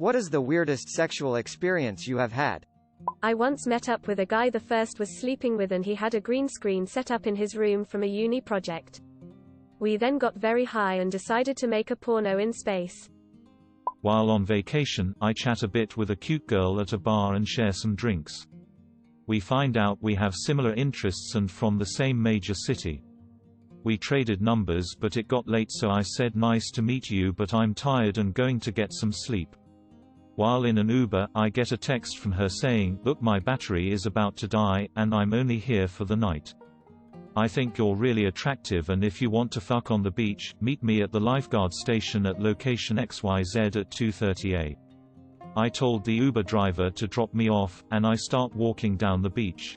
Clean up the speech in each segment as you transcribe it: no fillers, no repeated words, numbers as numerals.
What is the weirdest sexual experience you have had? I once met up with a guy the first was sleeping with and he had a green screen set up in his room from a uni project. We then got very high and decided to make a porno in space. While on vacation, I chat a bit with a cute girl at a bar and share some drinks. We find out we have similar interests and from the same major city. We traded numbers but it got late so I said nice to meet you but I'm tired and going to get some sleep. While in an Uber, I get a text from her saying, look my battery is about to die, and I'm only here for the night. I think you're really attractive and if you want to fuck on the beach, meet me at the lifeguard station at location XYZ at 2:30 a.m. I told the Uber driver to drop me off, and I start walking down the beach.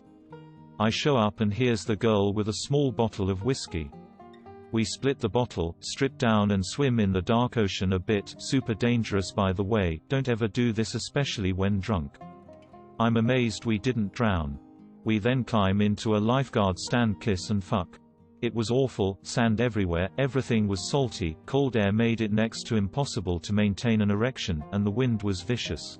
I show up and here's the girl with a small bottle of whiskey. We split the bottle, strip down and swim in the dark ocean a bit, super dangerous by the way, don't ever do this especially when drunk. I'm amazed we didn't drown. We then climb into a lifeguard stand, kiss and fuck. It was awful, sand everywhere, everything was salty, cold air made it next to impossible to maintain an erection, and the wind was vicious.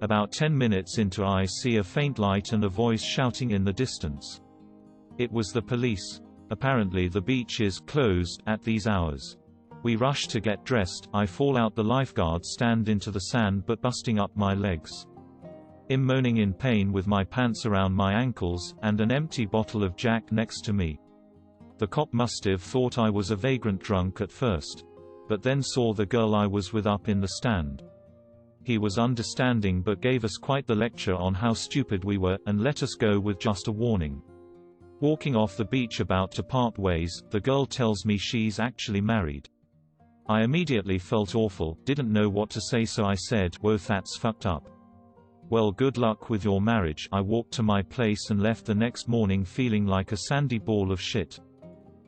About 10 minutes into I see a faint light and a voice shouting in the distance. It was the police. Apparently the beach is closed at these hours. We rush to get dressed, I fall out the lifeguard stand into the sand but busting up my legs. I'm moaning in pain with my pants around my ankles, and an empty bottle of Jack next to me. The cop must have thought I was a vagrant drunk at first. But then saw the girl I was with up in the stand. He was understanding but gave us quite the lecture on how stupid we were, and let us go with just a warning. Walking off the beach about to part ways, the girl tells me she's actually married. I immediately felt awful, didn't know what to say so I said, whoa that's fucked up. Well good luck with your marriage. I walked to my place and left the next morning feeling like a sandy ball of shit.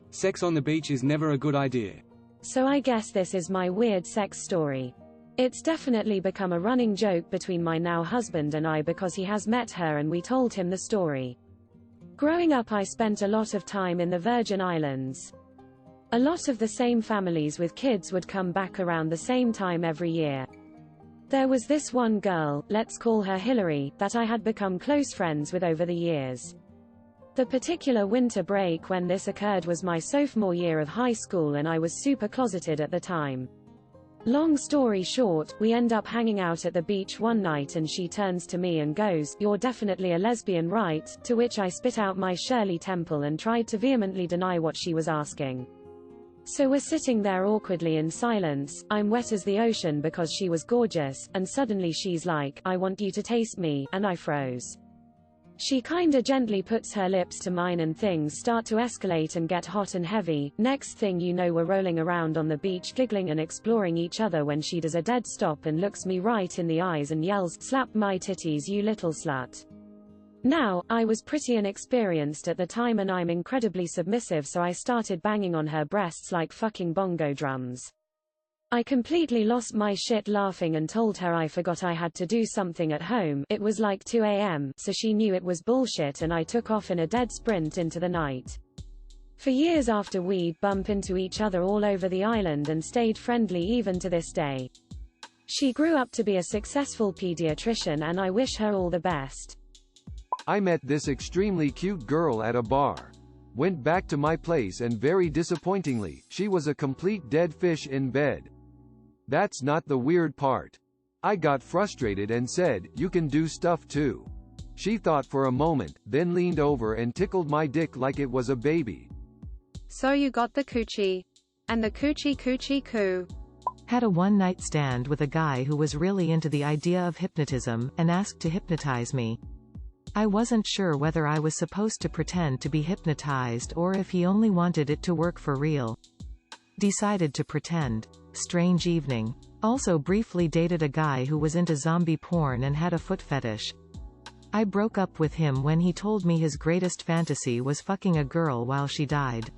Sex on the beach is never a good idea. So I guess this is my weird sex story. It's definitely become a running joke between my now husband and I because he has met her and we told him the story. Growing up I spent a lot of time in the Virgin Islands. A lot of the same families with kids would come back around the same time every year. There was this one girl, let's call her Hillary, that I had become close friends with over the years. The particular winter break when this occurred was my sophomore year of high school and I was super closeted at the time. Long story short, we end up hanging out at the beach one night and she turns to me and goes, "You're definitely a lesbian, right?" To which I spit out my Shirley Temple and tried to vehemently deny what she was asking. So we're sitting there awkwardly in silence, I'm wet as the ocean because she was gorgeous, and suddenly she's like, "I want you to taste me," and I froze. She kinda gently puts her lips to mine and things start to escalate and get hot and heavy. Next thing you know we're rolling around on the beach giggling and exploring each other when she does a dead stop and looks me right in the eyes and yells, "Slap my titties you little slut." Now, I was pretty inexperienced at the time and I'm incredibly submissive so I started banging on her breasts like fucking bongo drums. I completely lost my shit laughing and told her I forgot I had to do something at home. It was like 2 a.m, so she knew it was bullshit and I took off in a dead sprint into the night. For years after we'd bump into each other all over the island and stayed friendly even to this day. She grew up to be a successful pediatrician and I wish her all the best. I met this extremely cute girl at a bar. Went back to my place and very disappointingly, she was a complete dead fish in bed. That's not the weird part. I got frustrated and said, "You can do stuff too." She thought for a moment, then leaned over and tickled my dick like it was a baby. So you got the coochie. And the coochie coochie coo. Had a one-night stand with a guy who was really into the idea of hypnotism, and asked to hypnotize me. I wasn't sure whether I was supposed to pretend to be hypnotized or if he only wanted it to work for real. Decided to pretend. Strange evening. Also briefly dated a guy who was into zombie porn and had a foot fetish. I broke up with him when he told me his greatest fantasy was fucking a girl while she died.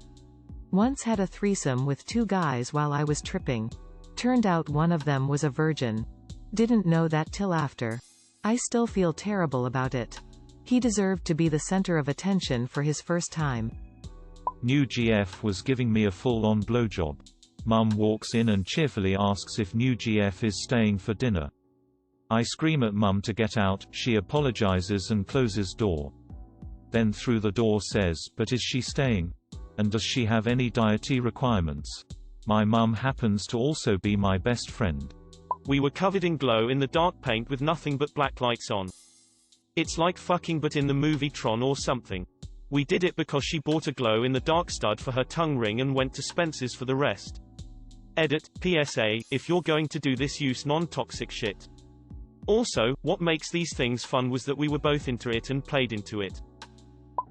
Once had a threesome with 2 guys while I was tripping. Turned out one of them was a virgin. Didn't know that till after. I still feel terrible about it. He deserved to be the center of attention for his first time. New GF was giving me a full-on blowjob. Mum walks in and cheerfully asks if new GF is staying for dinner. I scream at Mum to get out, she apologizes and closes door. Then through the door says, but is she staying? And does she have any dietary requirements? My mum happens to also be my best friend. We were covered in glow-in-the-dark paint with nothing but black lights on. It's like fucking but in the movie Tron or something. We did it because she bought a glow-in-the-dark stud for her tongue ring and went to Spencer's for the rest. Edit, PSA, if you're going to do this, use non-toxic shit. Also, what makes these things fun was that we were both into it and played into it.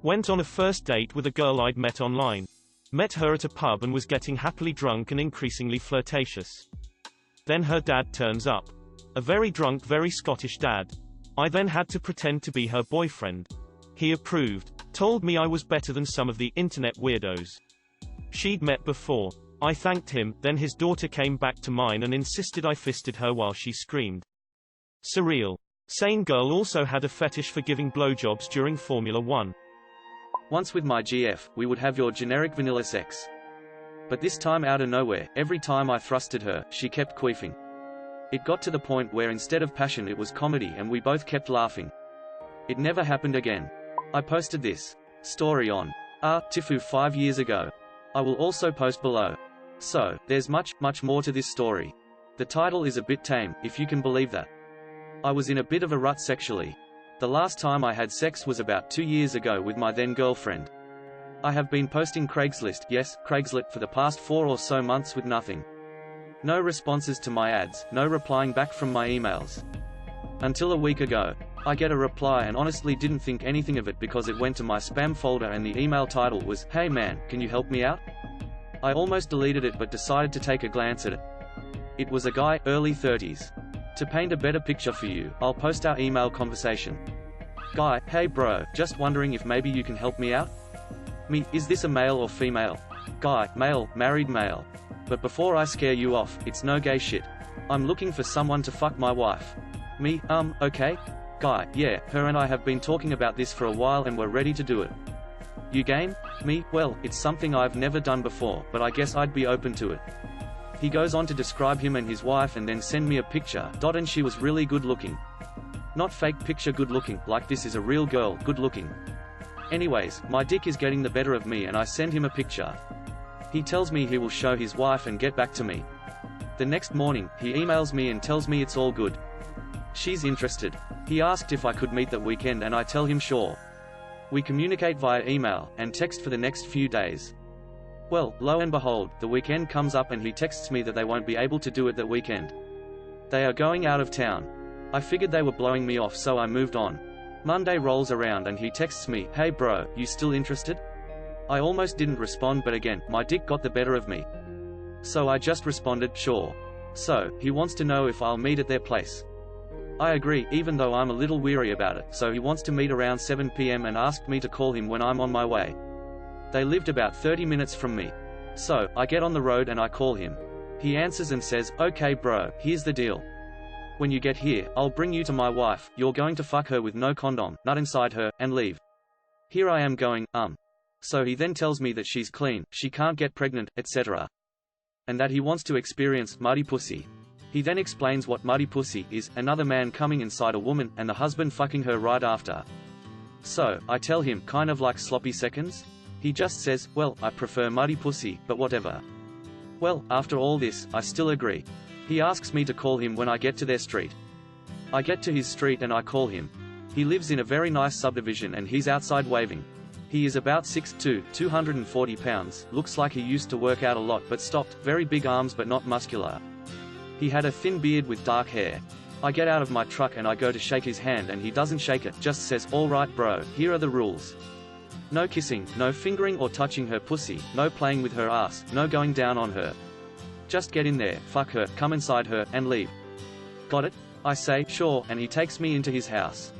Went on a first date with a girl I'd met online. Met her at a pub and was getting happily drunk and increasingly flirtatious. Then her dad turns up. A very drunk, very Scottish dad. I then had to pretend to be her boyfriend. He approved. Told me I was better than some of the internet weirdos she'd met before. I thanked him, then his daughter came back to mine and insisted I fisted her while she screamed. Surreal. Sane girl also had a fetish for giving blowjobs during Formula 1. Once with my GF, we would have your generic vanilla sex. But this time out of nowhere, every time I thrusted her, she kept queefing. It got to the point where instead of passion it was comedy and we both kept laughing. It never happened again. I posted this story on Tifu 5 years ago. I will also post below. So, there's much more to this story. The title is a bit tame, if you can believe that. I was in a bit of a rut sexually. The last time I had sex was about 2 years ago with my then girlfriend. I have been posting Craigslist, yes, Craigslist, for the past 4 or so months with nothing. No responses to my ads, no replying back from my emails. Until a week ago, I get a reply and honestly didn't think anything of it because it went to my spam folder and the email title was, "Hey man, can you help me out?" I almost deleted it but decided to take a glance at it. It was a guy, early 30s. To paint a better picture for you, I'll post our email conversation. Guy, hey bro, just wondering if maybe you can help me out? Me, is this a male or female? Guy, male, married male. But before I scare you off, it's no gay shit. I'm looking for someone to fuck my wife. Me, okay? Guy, yeah, her and I have been talking about this for a while and we're ready to do it. You game? Me, well, it's something I've never done before, but I guess I'd be open to it. He goes on to describe him and his wife and then send me a picture, and she was really good looking. Not fake picture good looking, like this is a real girl, good looking. Anyways, my dick is getting the better of me and I send him a picture. He tells me he will show his wife and get back to me. The next morning, he emails me and tells me it's all good. She's interested. He asked if I could meet that weekend and I tell him sure. We communicate via email and text for the next few days. Well, lo and behold, the weekend comes up and he texts me that they won't be able to do it that weekend. They are going out of town. I figured they were blowing me off so I moved on. Monday rolls around and he texts me, "Hey bro, you still interested?" I almost didn't respond but again, my dick got the better of me. So I just responded, sure. So, he wants to know if I'll meet at their place. I agree, even though I'm a little weary about it, so he wants to meet around 7 PM and asked me to call him when I'm on my way. They lived about 30 minutes from me. So, I get on the road and I call him. He answers and says, "Okay bro, here's the deal. When you get here, I'll bring you to my wife, you're going to fuck her with no condom, nut inside her, and leave." Here I am going, So he then tells me that she's clean, she can't get pregnant, etc. And that he wants to experience muddy pussy. He then explains what muddy pussy is, another man coming inside a woman, and the husband fucking her right after. So, I tell him, kind of like sloppy seconds? He just says, well, I prefer muddy pussy, but whatever. Well, after all this, I still agree. He asks me to call him when I get to their street. I get to his street and I call him. He lives in a very nice subdivision and he's outside waving. He is about 6'2", 240 pounds, looks like he used to work out a lot but stopped, very big arms but not muscular. He had a thin beard with dark hair. I get out of my truck and I go to shake his hand and he doesn't shake it, just says, "All right bro, here are the rules. No kissing, no fingering or touching her pussy, no playing with her ass, no going down on her. Just get in there, fuck her, come inside her, and leave." Got it? I say, sure, and he takes me into his house.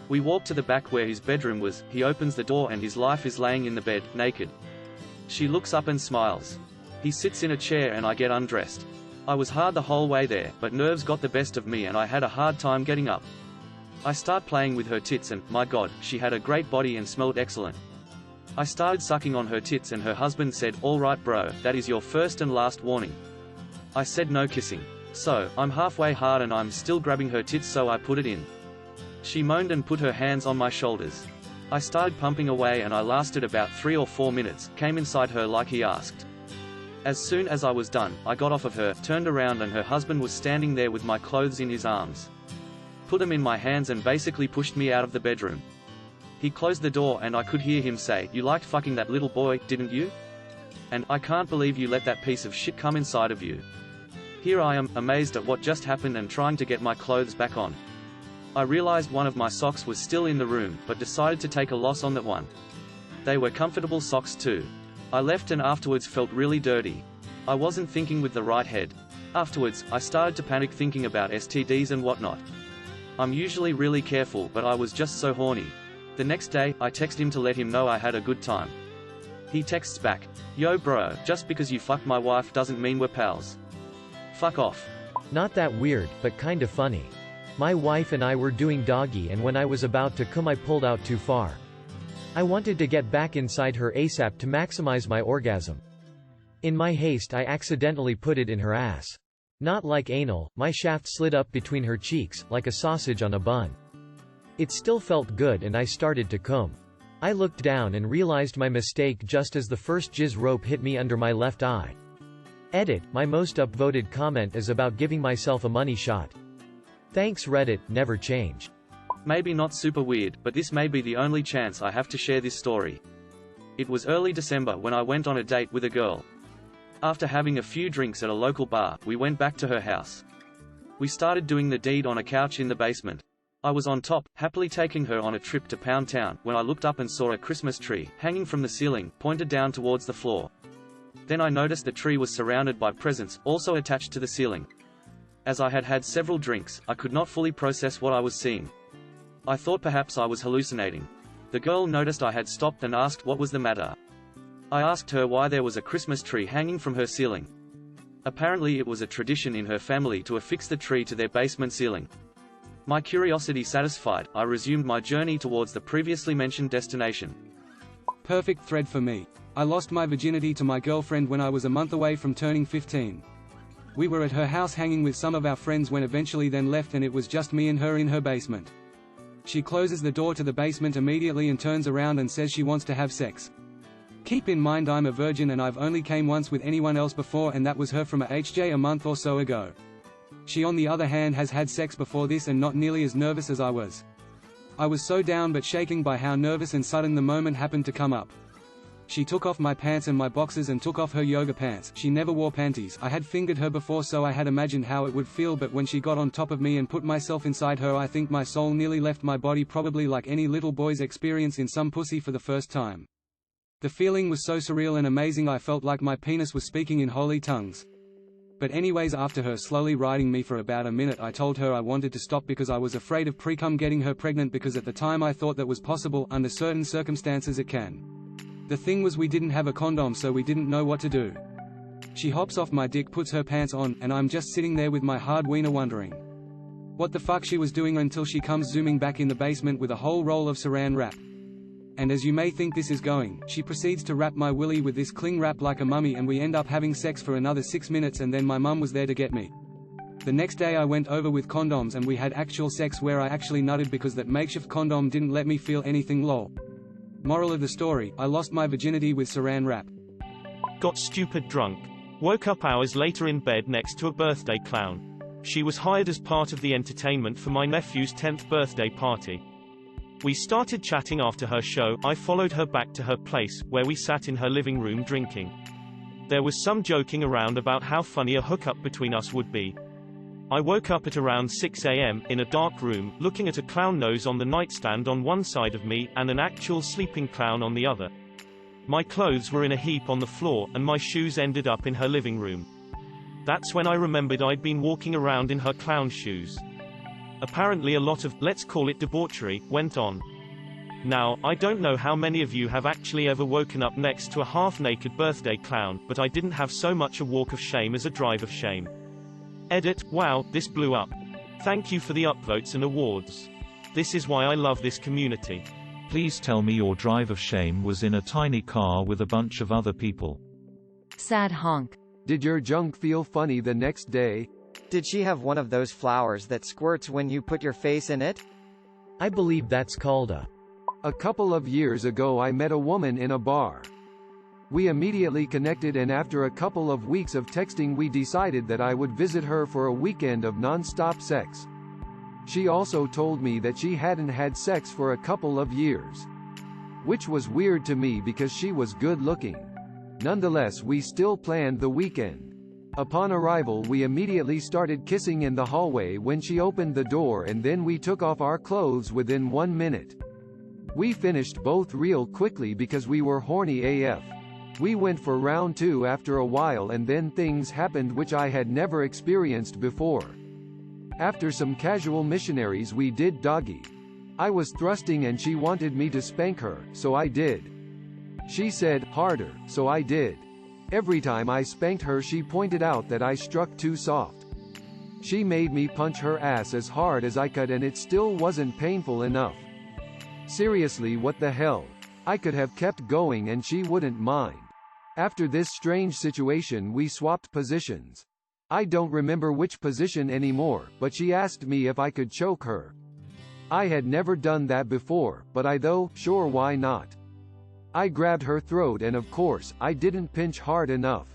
We walk to the back where his bedroom was, he opens the door and his wife is laying in the bed, naked. She looks up and smiles. He sits in a chair and I get undressed. I was hard the whole way there, but nerves got the best of me and I had a hard time getting up. I start playing with her tits and, my god, she had a great body and smelled excellent. I started sucking on her tits and her husband said, "All right bro, that is your first and last warning." I said no kissing. So, I'm halfway hard and I'm still grabbing her tits, so I put it in. She moaned and put her hands on my shoulders. I started pumping away and I lasted about 3 or 4 minutes, came inside her like he asked. As soon as I was done, I got off of her, turned around and her husband was standing there with my clothes in his arms. Put them in my hands and basically pushed me out of the bedroom. He closed the door and I could hear him say, "You liked fucking that little boy, didn't you? And I can't believe you let that piece of shit come inside of you." Here I am, amazed at what just happened and trying to get my clothes back on. I realized one of my socks was still in the room, but decided to take a loss on that one. They were comfortable socks too. I left and afterwards felt really dirty. I wasn't thinking with the right head. Afterwards, I started to panic thinking about STDs and whatnot. I'm usually really careful, but I was just so horny. The next day, I text him to let him know I had a good time. He texts back, "Yo bro, just because you fucked my wife doesn't mean we're pals. Fuck off." Not that weird, but kinda funny. My wife and I were doing doggy and when I was about to come I pulled out too far. I wanted to get back inside her ASAP to maximize my orgasm. In my haste I accidentally put it in her ass. Not like anal, my shaft slid up between her cheeks, like a sausage on a bun. It still felt good and I started to cum. I looked down and realized my mistake just as the first jizz rope hit me under my left eye. Edit, my most upvoted comment is about giving myself a money shot. Thanks Reddit, never change. Maybe not super weird, but this may be the only chance I have to share this story. It was early December when I went on a date with a girl. After having a few drinks at a local bar, we went back to her house. We started doing the deed on a couch in the basement. I was on top, happily taking her on a trip to Pound Town, when I looked up and saw a Christmas tree, hanging from the ceiling, pointed down towards the floor. Then I noticed the tree was surrounded by presents, also attached to the ceiling. As I had had several drinks, I could not fully process what I was seeing. I thought perhaps I was hallucinating. The girl noticed I had stopped and asked what was the matter. I asked her why there was a Christmas tree hanging from her ceiling. Apparently it was a tradition in her family to affix the tree to their basement ceiling. My curiosity satisfied, I resumed my journey towards the previously mentioned destination. Perfect thread for me. I lost my virginity to my girlfriend when I was a month away from turning 15. We were at her house hanging with some of our friends when eventually then left and it was just me and her in her basement. She closes the door to the basement immediately and turns around and says she wants to have sex. Keep in mind I'm a virgin and I've only came once with anyone else before and that was her from a HJ a month or so ago. She on the other hand has had sex before this and not nearly as nervous as I was. I was so down but shaking by how nervous and sudden the moment happened to come up. She took off my pants and my boxers and took off her yoga pants. She never wore panties. I had fingered her before so I had imagined how it would feel, but when she got on top of me and put myself inside her I think my soul nearly left my body, probably like any little boy's experience in some pussy for the first time. The feeling was so surreal and amazing I felt like my penis was speaking in holy tongues. But anyways, after her slowly riding me for about a minute I told her I wanted to stop because I was afraid of pre-cum getting her pregnant, because at the time I thought that was possible, under certain circumstances it can. The thing was we didn't have a condom so we didn't know what to do. She hops off my dick, puts her pants on, and I'm just sitting there with my hard wiener wondering what the fuck she was doing until she comes zooming back in the basement with a whole roll of saran wrap. And as you may think this is going, she proceeds to wrap my willy with this cling wrap like a mummy and we end up having sex for another 6 minutes and then my mum was there to get me. The next day I went over with condoms and we had actual sex where I actually nutted because that makeshift condom didn't let me feel anything. Lol. Moral of the story, I lost my virginity with saran wrap. Got stupid drunk. Woke up hours later in bed next to a birthday clown. She was hired as part of the entertainment for my nephew's 10th birthday party. We started chatting after her show. I followed her back to her place, where we sat in her living room drinking. There was some joking around about how funny a hookup between us would be. I woke up at around 6 a.m., in a dark room, looking at a clown nose on the nightstand on one side of me, and an actual sleeping clown on the other. My clothes were in a heap on the floor, and my shoes ended up in her living room. That's when I remembered I'd been walking around in her clown shoes. Apparently a lot of, let's call it debauchery, went on. Now, I don't know how many of you have actually ever woken up next to a half-naked birthday clown, but I didn't have so much a walk of shame as a drive of shame. Edit, wow, this blew up. Thank you for the upvotes and awards. This is why I love this community. Please tell me your drive of shame was in a tiny car with a bunch of other people. Sad honk. Did your junk feel funny the next day? Did she have one of those flowers that squirts when you put your face in it? I believe that's called A couple of years ago I met a woman in a bar. We immediately connected, and after a couple of weeks of texting we decided that I would visit her for a weekend of non-stop sex. She also told me that she hadn't had sex for a couple of years. Which was weird to me because she was good looking. Nonetheless, we still planned the weekend. Upon arrival we immediately started kissing in the hallway when she opened the door, and then we took off our clothes within 1 minute. We finished both real quickly because we were horny AF. We went for round 2 after a while, and then things happened which I had never experienced before. After some casual missionaries we did doggy. I was thrusting and she wanted me to spank her, so I did. She said, harder, so I did. Every time I spanked her she pointed out that I struck too soft. She made me punch her ass as hard as I could and it still wasn't painful enough. Seriously, what the hell? I could have kept going and she wouldn't mind. After this strange situation we swapped positions. I don't remember which position anymore, but she asked me if I could choke her. I had never done that before, but sure, why not? I grabbed her throat and of course, I didn't pinch hard enough.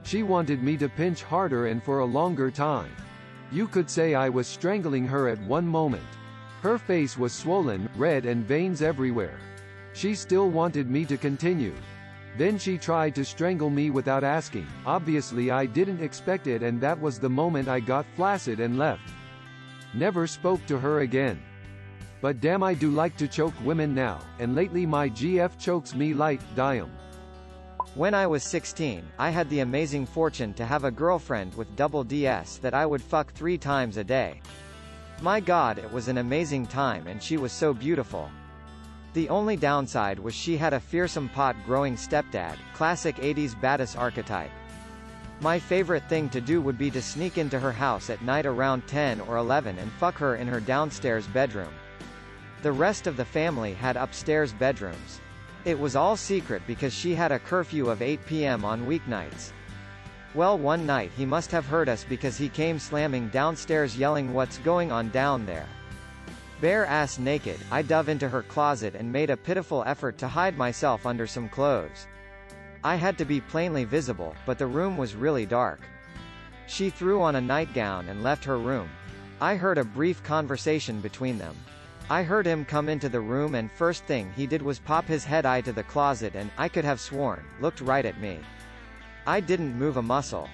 She wanted me to pinch harder and for a longer time. You could say I was strangling her at one moment. Her face was swollen, red and veins everywhere. She still wanted me to continue. Then she tried to strangle me without asking. Obviously I didn't expect it, and that was the moment I got flaccid and left. Never spoke to her again. But damn, I do like to choke women now, and lately my GF chokes me like dime. When I was 16, I had the amazing fortune to have a girlfriend with double DS that I would fuck 3 times a day. My god, it was an amazing time and she was so beautiful. The only downside was she had a fearsome pot-growing stepdad, classic 80s badass archetype. My favorite thing to do would be to sneak into her house at night around 10 or 11 and fuck her in her downstairs bedroom. The rest of the family had upstairs bedrooms. It was all secret because she had a curfew of 8 p.m. on weeknights. Well, one night he must have heard us because he came slamming downstairs yelling, "What's going on down there?" Bare ass naked, I dove into her closet and made a pitiful effort to hide myself under some clothes. I had to be plainly visible, but the room was really dark. She threw on a nightgown and left her room. I heard a brief conversation between them. I heard him come into the room and first thing he did was pop his head eye to the closet and, I could have sworn, looked right at me. I didn't move a muscle.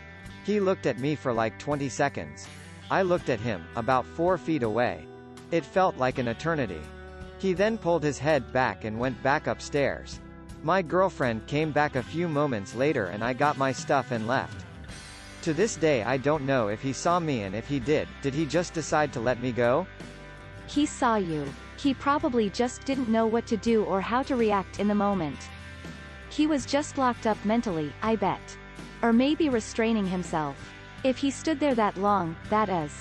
He looked at me for like 20 seconds. I looked at him, about 4 feet away. It felt like an eternity. He then pulled his head back and went back upstairs. My girlfriend came back a few moments later and I got my stuff and left. To this day I don't know if he saw me, and if he did he just decide to let me go? He saw you. He probably just didn't know what to do or how to react in the moment. He was just locked up mentally, I bet. Or maybe restraining himself. If he stood there that long, that is.